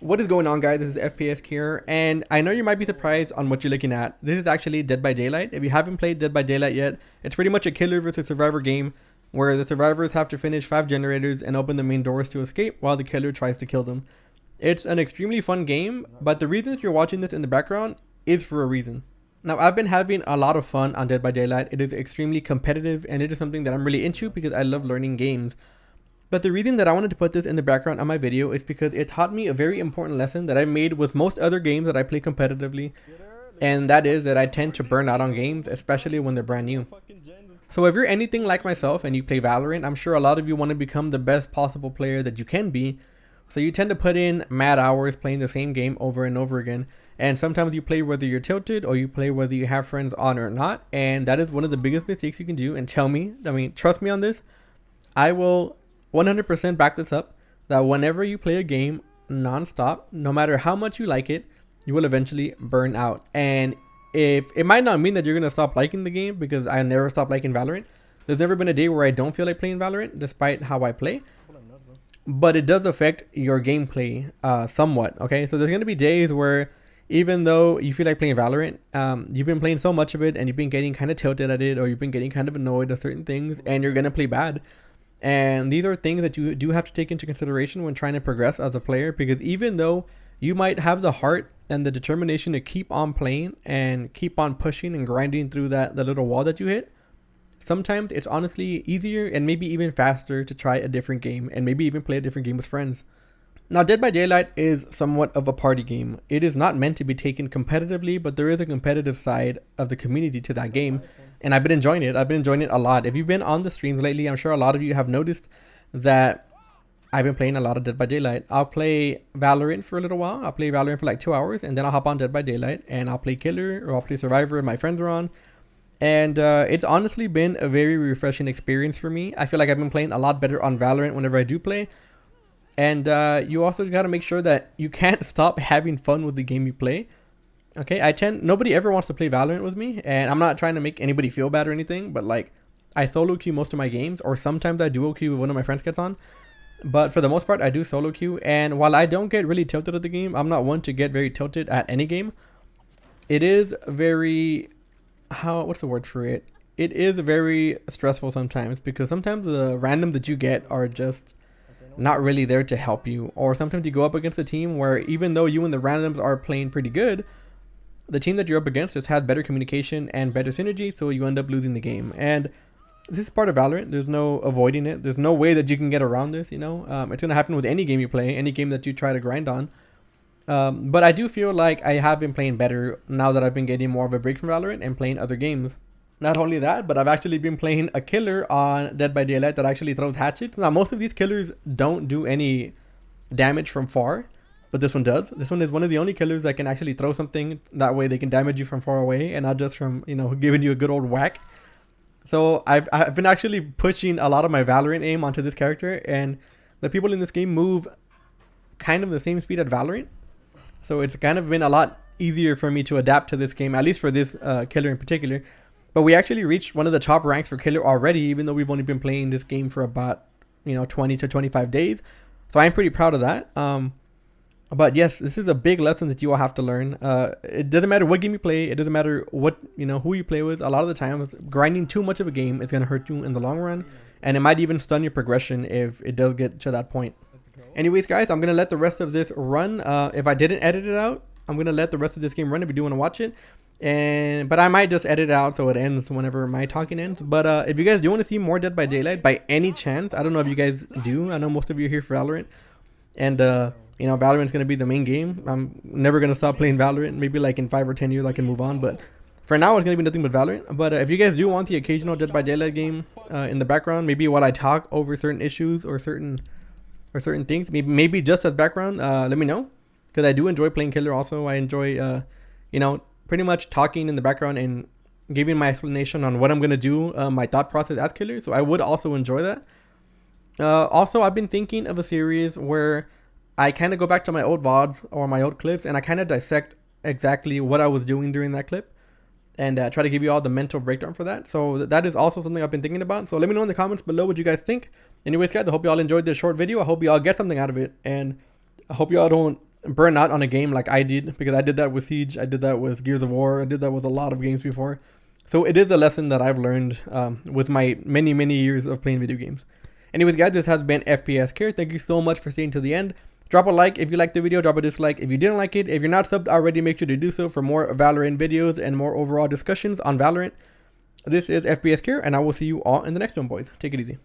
What is going on, guys? This is FPS here, and I know you might be surprised on what you're looking at. This is actually Dead by Daylight. If you haven't played Dead by Daylight yet, it's pretty much a killer versus survivor game where the survivors have to finish 5 generators and open the main doors to escape while the killer tries to kill them. It's an extremely fun game, but the reason that you're watching this in the background is for a reason. Now, I've been having a lot of fun on Dead by Daylight. It is extremely competitive, and it is something that I'm really into because I love learning games. But the reason that I wanted to put this in the background on my video is because it taught me a very important lesson that I made with most other games that I play competitively. And that is that I tend to burn out on games, especially when they're brand new. So if you're anything like myself and you play Valorant, I'm sure a lot of you want to become the best possible player that you can be. So you tend to put in mad hours playing the same game over and over again. And sometimes you play whether you're tilted or you play whether you have friends on or not. And that is one of the biggest mistakes you can do. And trust me on this. I will 100% back this up, that whenever you play a game non-stop, no matter how much you like it, you will eventually burn out. And if it might not mean that you're going to stop liking the game, because I never stop liking Valorant. There's never been a day where I don't feel like playing Valorant despite how I play, but it does affect your gameplay somewhat. Okay, so there's going to be days where even though you feel like playing Valorant, you've been playing so much of it and you've been getting kind of tilted at it, or you've been getting kind of annoyed at certain things, and you're going to play bad. And these are things that you do have to take into consideration when trying to progress as a player, because even though you might have the heart and the determination to keep on playing and keep on pushing and grinding through the little wall that you hit, sometimes it's honestly easier and maybe even faster to try a different game and maybe even play a different game with friends. Now, Dead by Daylight is somewhat of a party game. It is not meant to be taken competitively, but there is a competitive side of the community to that game. And I've been enjoying it. I've been enjoying it a lot. If you've been on the streams lately, I'm sure a lot of you have noticed that I've been playing a lot of Dead by Daylight. I'll play Valorant for a little while. I'll play Valorant for like 2 hours, and then I'll hop on Dead by Daylight, and I'll play Killer, or I'll play Survivor if my friends are on. And it's honestly been a very refreshing experience for me. I feel like I've been playing a lot better on Valorant whenever I do play. And you also got to make sure that you can't stop having fun with the game you play. Okay, nobody ever wants to play Valorant with me, and I'm not trying to make anybody feel bad or anything, but like, I solo queue most of my games, or sometimes I duo queue when one of my friends gets on, but for the most part I do solo queue. And while I don't get really tilted at the game, I'm not one to get very tilted at any game. It is very, what's the word for it? It is very stressful sometimes, because sometimes the random that you get are just not really there to help you, or sometimes you go up against a team where even though you and the randoms are playing pretty good, the team that you're up against just has better communication and better synergy, so you end up losing the game. And this is part of Valorant. There's no avoiding it. There's no way that you can get around this, you know. It's going to happen with any game you play, any game that you try to grind on. But I do feel like I have been playing better now that I've been getting more of a break from Valorant and playing other games. Not only that, but I've actually been playing a killer on Dead by Daylight that actually throws hatchets. Now, most of these killers don't do any damage from far, but this one does. This one is one of the only killers that can actually throw something. That way they can damage you from far away and not just from, you know, giving you a good old whack. So I've been actually pushing a lot of my Valorant aim onto this character, and the people in this game move kind of the same speed at Valorant. So it's kind of been a lot easier for me to adapt to this game, at least for this killer in particular. But we actually reached one of the top ranks for killer already, even though we've only been playing this game for about, 20 to 25 days. So I'm pretty proud of that. But yes, this is a big lesson that you all have to learn. It doesn't matter what game you play. It doesn't matter what, who you play with. A lot of the times, grinding too much of a game is going to hurt you in the long run. And it might even stun your progression if it does get to that point. Anyways, guys, I'm going to let the rest of this run. If I didn't edit it out, I'm going to let the rest of this game run if you do want to watch it. But I might just edit it out so it ends whenever my talking ends. But if you guys do want to see more Dead by Daylight by any chance, I don't know if you guys do. I know most of you are here for Valorant. And, Valorant's going to be the main game. I'm never going to stop playing Valorant. Maybe like in 5 or 10 years I can move on. But for now, it's going to be nothing but Valorant. But if you guys do want the occasional Dead by Daylight game in the background, maybe while I talk over certain issues or certain things, maybe just as background, let me know. Because I do enjoy playing Killer also. I enjoy, pretty much talking in the background and giving my explanation on what I'm going to do, my thought process as Killer. So I would also enjoy that. Also, I've been thinking of a series where I kind of go back to my old VODs or my old clips, and I kind of dissect exactly what I was doing during that clip and try to give you all the mental breakdown for that. So that is also something I've been thinking about. So let me know in the comments below what you guys think. Anyways, guys, I hope you all enjoyed this short video. I hope you all get something out of it, and I hope you all don't burn out on a game like I did, because I did that with Siege, I did that with Gears of War, I did that with a lot of games before. So it is a lesson that I've learned with my many years of playing video games. Anyways, guys, this has been FPS Care. Thank you so much for staying to the end. Drop a like if you liked the video, drop a dislike if you didn't like it. If you're not subbed already, make sure to do so for more Valorant videos and more overall discussions on Valorant. This is FPS Care, and I will see you all in the next one, boys. Take it easy.